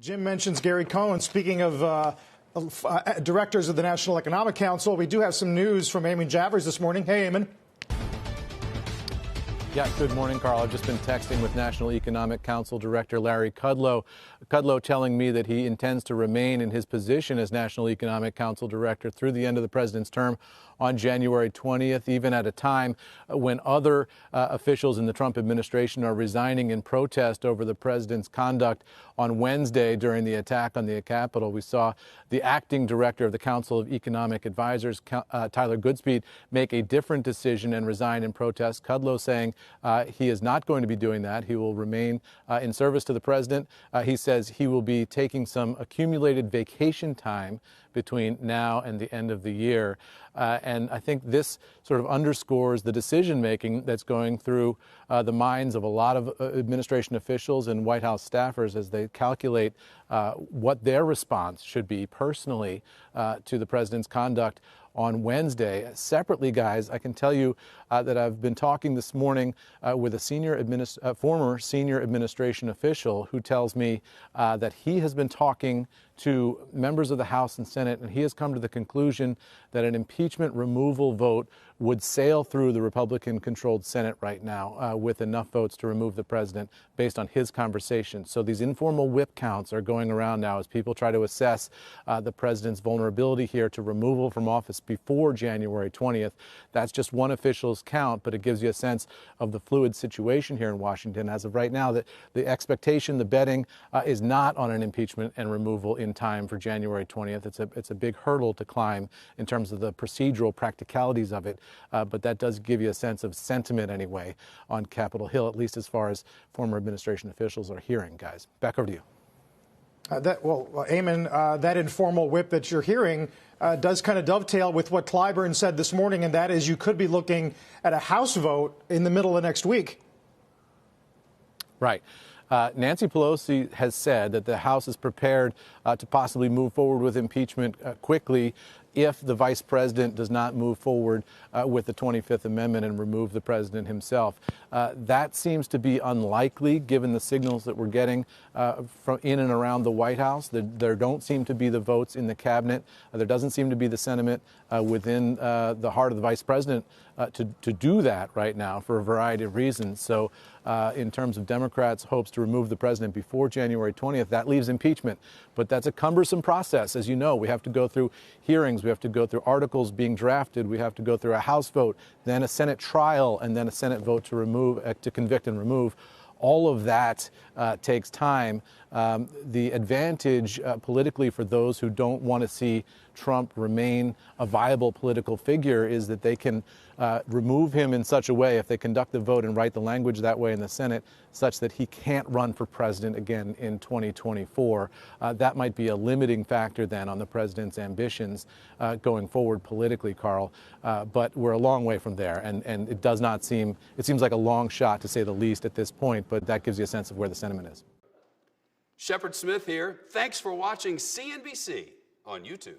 Jim mentions Gary Cohn. Speaking of directors of the National Economic Council, we do have some news from Eamon Javers this morning. Hey, Eamon. Yeah, good morning, Carl. I've just been texting with National Economic Council Director Larry Kudlow. Kudlow telling me that he intends to remain in his position as National Economic Council Director through the end of the president's term on January 20th, even at a time when other officials in the Trump administration are resigning in protest over the president's conduct. On Wednesday, during the attack on the Capitol, we saw the acting director of the Council of Economic Advisors, Tyler Goodspeed, make a different decision and resign in protest. Kudlow saying he is not going to be doing that. He will remain in service to the president. He says he will be taking some accumulated vacation time between now and the end of the year. And I think this sort of underscores the decision-making that's going through the minds of a lot of administration officials and White House staffers as they calculate what their response should be personally to the president's conduct on Wednesday. Separately, guys, I can tell you that I've been talking this morning with a former senior administration official who tells me that he has been talking to members of the House and Senate, and he has come to the conclusion that an impeachment removal vote would sail through the Republican-controlled Senate right now with enough votes to remove the president based on his conversation. So these informal whip counts are going around now as people try to assess the president's vulnerability here to removal from office before January 20th. That's just one official's count, but it gives you a sense of the fluid situation here in Washington. As of right now, the expectation, the betting is not on an impeachment and removal in time for January 20th. It's a big hurdle to climb in terms of the procedural practicalities of it. But that does give you a sense of sentiment anyway on Capitol Hill, at least as far as former administration officials are hearing. Guys, back over to you. Eamon, that informal whip that you're hearing does kind of dovetail with what Clyburn said this morning, and that is you could be looking at a House vote in the middle of next week. Right. Nancy Pelosi has said that the House is prepared to possibly move forward with impeachment quickly if the vice president does not move forward with the 25th Amendment and remove the president himself. That seems to be unlikely given the signals that we're getting from in and around the White House. There don't seem to be the votes in the cabinet. There doesn't seem to be the sentiment within the heart of the vice president to do that right now for a variety of reasons. So in terms of Democrats' hopes to remove the president before January 20th, that leaves impeachment. But that's a cumbersome process. As you know, we have to go through hearings. We have to go through articles being drafted. We have to go through a House vote, then a Senate trial, and then a Senate vote to convict and remove. All of that takes time. The advantage politically for those who don't want to see Trump remain a viable political figure is that they can remove him in such a way, if they conduct the vote and write the language that way in the Senate, such that he can't run for president again in 2024. That might be a limiting factor then on the president's ambitions going forward politically, Carl. But we're a long way from there, and it does not seem, it seems like a long shot to say the least at this point, but that gives you a sense of where the sentiment is. Shepard Smith here. Thanks for watching CNBC on YouTube.